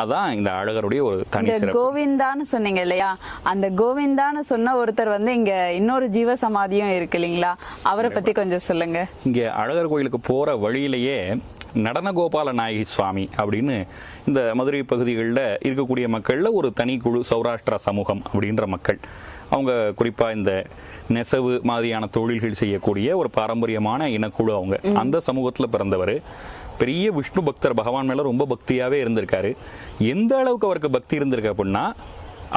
அதான் இந்த அழகருடைய ஒரு தனி சிறப்பு. கோவிந்தான்னு சொன்னீங்க இல்லையா, அந்த கோவிந்தான்னு சொன்ன ஒருத்தர் இங்க இன்னொரு ஜீவ சமாதியும் இருக்கு இல்லைங்களா, அவரை பத்தி கொஞ்சம் சொல்லுங்க. இங்க அழகர் கோயிலுக்கு போற வழியிலேயே நடனகோபால நாயகி சுவாமி அப்படின்னு இந்த மதுரை பகுதிகளில் இருக்கக்கூடிய மக்களில் ஒரு தனி குழு, சௌராஷ்டிரா சமூகம் அப்படின்ற மக்கள். அவங்க குறிப்பாக இந்த நெசவு மாதிரியான தொழில்கள் செய்யக்கூடிய ஒரு பாரம்பரியமான இனக்குழு. அவங்க அந்த சமூகத்தில் பிறந்தவர். பெரிய விஷ்ணு பக்தர், பகவான் மேலே ரொம்ப பக்தியாகவே இருந்திருக்காரு. எந்த அளவுக்கு அவருக்கு பக்தி இருந்திருக்கு அப்படின்னா,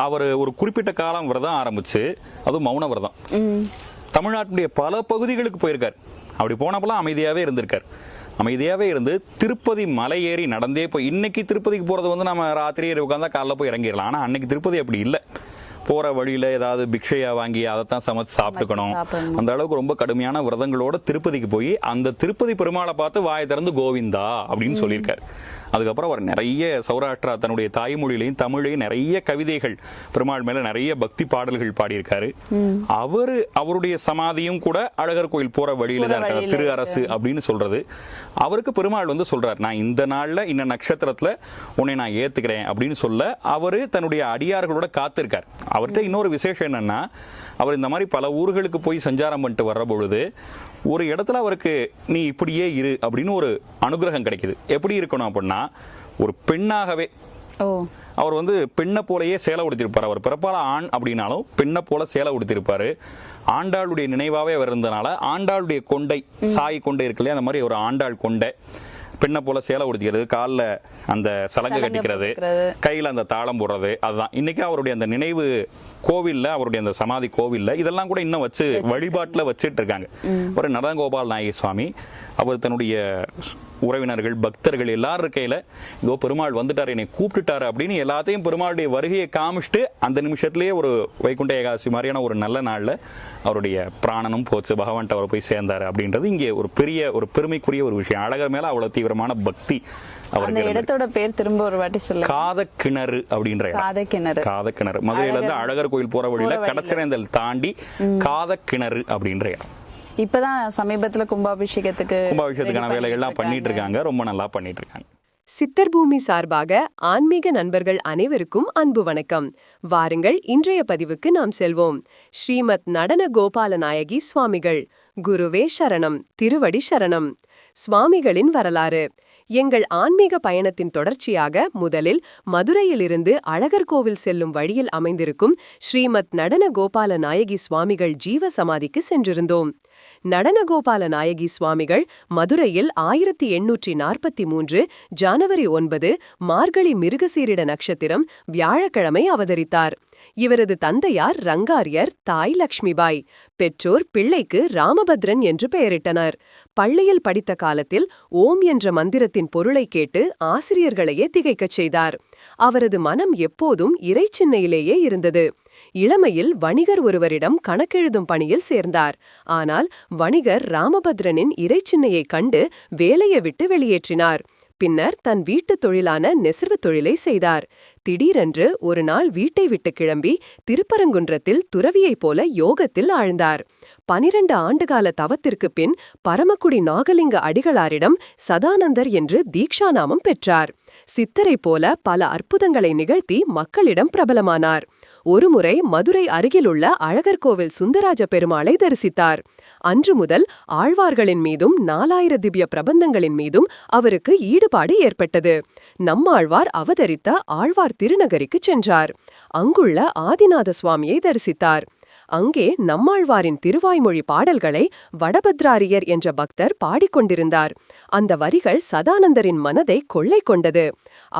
அவர் ஒரு குறிப்பிட்ட காலம் விரதம் ஆரம்பித்து, அதுவும் மௌன விரதம், தமிழ்நாட்டுடைய பல பகுதிகளுக்கு போயிருக்கார். அப்படி போனப்பெல்லாம் அமைதியாகவே இருந்திருக்கார். அமைதியாகவே இருந்து திருப்பதி மலை ஏறி நடந்தே போய், இன்னைக்கு திருப்பதிக்கு போகிறது நம்ம ராத்திரி உட்காந்தா காலைல போய் இறங்கிடலாம். ஆனால் அன்னைக்கு திருப்பதி அப்படி இல்லை. போகிற வழியில் ஏதாவது பிக்ஷையா வாங்கி அதைத்தான் சமைச்சு சாப்பிட்டுக்கணும். அந்த அளவுக்கு ரொம்ப கடுமையான விரதங்களோட திருப்பதிக்கு போய் அந்த திருப்பதி பெருமாளை பார்த்து வாயை திறந்து கோவிந்தா அப்படின்னு சொல்லியிருக்காரு. அதுக்கப்புறம் அவர் நிறைய சௌராஷ்டிரா தன்னுடைய தாய்மொழியிலையும் தமிழையும் நிறைய கவிதைகள், பெருமாள் மேல நிறைய பக்தி பாடல்கள் பாடியிருக்காரு. அவருடைய சமாதியும் கூட அழகர் கோயில் போற வழியில தான் இருக்காரு. திரு அரசு அப்படின்னு சொல்றது. அவருக்கு பெருமாள் சொல்றார், நான் இந்த நாள்ல இந்த நட்சத்திரத்துல உன்னை நான் ஏத்துக்கிறேன் அப்படின்னு சொல்ல அவரு தன்னுடைய அடியார்களோட காத்திருக்கார். அவர்கிட்ட இன்னொரு விசேஷம் என்னன்னா, அவர் இந்த மாதிரி பல ஊர்களுக்கு போய் சஞ்சாரம் பண்ணிட்டு வர்ற பொழுது ஒரு இடத்துல அவருக்கு நீ இப்படியே இரு அப்படின்னு ஒரு அனுகிரகம் கிடைக்குது. எப்படி இருக்கணும் அப்படின்னா, ஒரு பெண்ணாகவே அவர் பெண்ணை போலயே சேலை உடுத்திருப்பார். அவர் பிறப்பால ஆண் அப்படின்னாலும் பெண்ணை போல சேலை உடுத்திருப்பாரு. ஆண்டாளுடைய நினைவாவே அவர் இருந்தனால ஆண்டாளுடைய கொண்டை, சாய் கொண்டை இருக்கு இல்லையா, அந்த மாதிரி ஒரு ஆண்டாள் கொண்டை பெண்ணை போல சேலை உடுத்திக்கிறது, காலில் அந்த சலங்கை கட்டிக்கிறது, கையில் அந்த தாளம் போடுறது, அதுதான் இன்னைக்கு அவருடைய அந்த நினைவு கோவில்ல, அவருடைய அந்த சமாதி கோவில்ல இதெல்லாம் கூட இன்னும் வச்சு வழிபாட்டில் வச்சுட்டு இருக்காங்க. ஒரு நடனகோபால் நாயகி சுவாமி அவர் தன்னுடைய உறவினர்கள், பக்தர்கள் எல்லாரும் இருக்கையில, இதோ பெருமாள் வந்துட்டார், என்னை கூப்பிட்டுட்டாரு அப்படின்னு எல்லாத்தையும் பெருமாளுடைய வருகையை காமிச்சிட்டு அந்த நிமிஷத்துலேயே ஒரு வைகுண்ட ஏகாதசி மாதிரியான ஒரு நல்ல நாளில் அவருடைய பிராணனும் போச்சு, பகவான்கிட்ட அவர் போய் சேர்ந்தாரு அப்படின்றது இங்கே ஒரு பெரிய ஒரு பெருமைக்குரிய ஒரு விஷயம். அழகர் மேல அவ்வளவு தீவிரமான பக்தி. அந்த இடத்தோட பேர் திரும்ப ஒரு வாட்டி சொல்லுங்க. காதக்கிணறு அப்படின்ற இடம். காதக்கிணறு மதுரையில இருந்து அழகர் கோயில் போற வழியில கடற்கரைந்தல் தாண்டி காதக்கிணறு அப்படின்ற இடம். இப்பதான் சமீபத்துல கும்பாபிஷேகத்துக்கான வேலைகள்லாம் பண்ணிட்டு இருக்காங்க. ரொம்ப நல்லா பண்ணிட்டு இருக்காங்க. சித்தர் பூமி சார்பாக ஆன்மீக நண்பர்கள் அனைவருக்கும் அன்பு வணக்கம். வாருங்கள், இன்றைய பதிவுக்கு நாம் செல்வோம். ஸ்ரீமத் நடன கோபால நாயகி சுவாமிகள். குருவே சரணம், திருவடி சரணம். சுவாமிகளின் வரலாறு. எங்கள் ஆன்மீக பயணத்தின் தொடர்ச்சியாக முதலில் மதுரையிலிருந்து அழகர் கோவில் செல்லும் வழியில் அமைந்திருக்கும் ஸ்ரீமத் நடன கோபால நாயகி சுவாமிகள் ஜீவ சமாதிக்கு சென்றிருந்தோம். நடனகோபால நாயகி சுவாமிகள் மதுரையில் 1843 ஜனவரி 9 மார்கழி மிருகசீரிட நட்சத்திரம் வியாழக்கிழமை அவதரித்தார். இவரது தந்தையார் ரங்காரியர், தாய் லக்ஷ்மிபாய். பெற்றோர் பிள்ளைக்கு ராமபத்ரன் என்று பெயரிட்டனர். பள்ளியில் படித்த காலத்தில் ஓம் என்ற மந்திரத்தின் பொருளை கேட்டு ஆசிரியர்களையே திகைக்கச் செய்தார். அவரது மனம் எப்போதும் இறைச்சின்னையிலேயே இருந்தது. இளமையில் வணிகர் ஒருவரிடம் கணக்கெழுதும் பணியில் சேர்ந்தார். ஆனால் வணிகர் ராமபத்ரனின் இறைச்சின்னையை கண்டு வேலையை விட்டு வெளியேற்றினார். பின்னர் தன் வீட்டு தொழிலான நெசவு தொழிலை செய்தார். திடீரென்று ஒரு நாள் வீட்டை விட்டு கிளம்பி திருப்பரங்குன்றத்தில் துறவியைப் போல யோகத்தில் ஆழ்ந்தார். 12 ஆண்டுகால தவத்திற்கு பின் பரமக்குடி நாகலிங்க அடிகளாரிடம் சதானந்தர் என்று தீக்ஷாநாமம் பெற்றார். சித்தரைப் போல பல அற்புதங்களை நிகழ்த்தி மக்களிடம் பிரபலமானார். ஒருமுறை மதுரை அருகிலுள்ள அழகர் கோவில் சுந்தராஜ பெருமாளை தரிசித்தார். அன்று முதல் ஆழ்வார்களின் மீதும் 4000 திவ்ய பிரபந்தங்களின் மீதும் அவருக்கு ஈடுபாடு ஏற்பட்டது. நம்மாழ்வார் அவதரித்த ஆழ்வார் திருநகரிக்கு சென்றார். அங்குள்ள ஆதிநாத சுவாமியை தரிசித்தார். அங்கே நம்மாழ்வாரின் திருவாய்மொழி பாடல்களை வடபத்ராரியர் என்ற பக்தர் பாடிக்கொண்டிருந்தார். அந்த வரிகள் சதானந்தரின் மனதை கொள்ளை கொண்டது.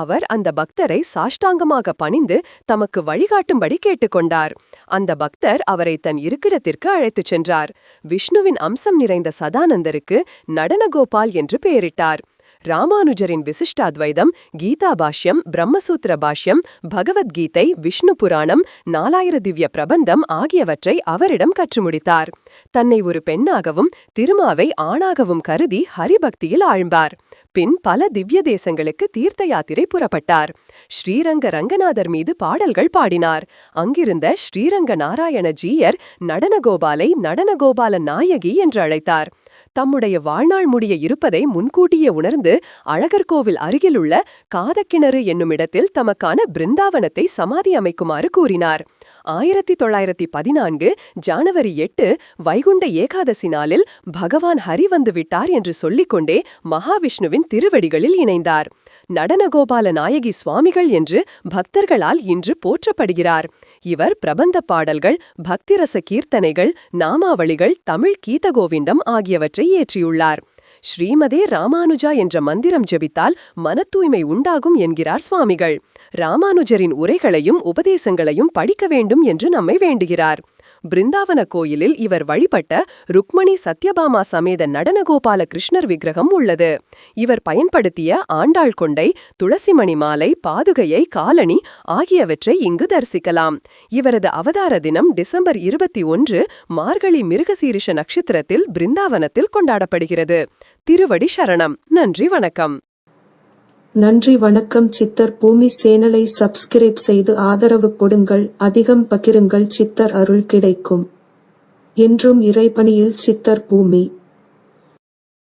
அவர் அந்த பக்தரை சாஷ்டாங்கமாக பணிந்து தமக்கு வழிகாட்டும்படி கேட்டுக்கொண்டார். அந்த பக்தர் அவரை தன் இருக்கிடத்திற்கு அழைத்துச் சென்றார். விஷ்ணுவின் அம்சம் நிறைந்த சதானந்தருக்கு நடனகோபால் என்று பெயரிட்டார். ராமானுஜரின் விசிஷ்டாத்வைதம், கீதா பாஷ்யம், பிரம்மசூத்திர பாஷ்யம், பகவத்கீதை, விஷ்ணு புராணம், 4000 திவ்ய பிரபந்தம் ஆகியவற்றை அவரிடம் கற்று முடித்தார். தன்னை ஒரு பெண்ணாகவும் திருமாவை ஆணாகவும் கருதி ஹரிபக்தியில் ஆழ்ந்தார். பின் பல திவ்ய தேசங்களுக்கு தீர்த்த யாத்திரை புறப்பட்டார். ஸ்ரீரங்க ரங்கநாதர் மீது பாடல்கள் பாடினார். அங்கிருந்த ஸ்ரீரங்க நாராயண ஜீயர் நடனகோபாலை நடனகோபால நாயகி என்று அழைத்தார். தம்முடைய வாழ்நாள் முடிய இருப்பதை முன்கூட்டியே உணர்ந்து அழகர் கோவில் அருகிலுள்ள காதக்கிணறு என்னுமிடத்தில் தமக்கான பிருந்தாவனத்தை சமாதி அமைக்குமாறு கூறினார். 1914 ஜனவரி 8 வைகுண்ட ஏகாதசி நாளில் பகவான் ஹரி வந்து விட்டார் என்று சொல்லிக்கொண்டே மகாவிஷ்ணுவின் திருவடிகளில் இணைந்தார். நடனகோபால நாயகி சுவாமிகள் என்று பக்தர்களால் இன்று போற்றப்படுகிறார். இவர் பிரபந்த பாடல்கள், பக்திரச கீர்த்தனைகள், நாமாவளிகள், தமிழ் கீதகோவிண்டம் ஆகியவற்றை இயற்றியுள்ளார். ஸ்ரீமதே ராமானுஜா என்ற மந்திரம் ஜெபித்தால் மன தூய்மை உண்டாகும் என்கிறார் சுவாமிகள். ராமானுஜரின் உரைகளையும் உபதேசங்களையும் படிக்க வேண்டும் என்று நம்மை வேண்டுகிறார். பிருந்தாவன கோயிலில் இவர் வழிபட்ட ருக்மணி சத்யபாமா சமேத நடனகோபால கிருஷ்ணர் விக்கிரகம் உள்ளது. இவர் பயன்படுத்திய ஆண்டாள் கொண்டை, துளசிமணி மாலை, பாதுகையை, காலணி ஆகியவற்றை இங்கு தரிசிக்கலாம். இவரது அவதார தினம் டிசம்பர் 21 மார்கழி மிருகசீரிஷ நட்சத்திரத்தில் பிருந்தாவனத்தில் கொண்டாடப்படுகிறது. திருவடி சரணம். நன்றி, வணக்கம். நன்றி வணக்கம். சித்தர் பூமி சேனலை சப்ஸ்கிரைப் செய்து ஆதரவு கொடுங்கள். அதிகம் பகிருங்கள். சித்தர் அருள் கிடைக்கும். என்றும் இறைபணியில் சித்தர் பூமி.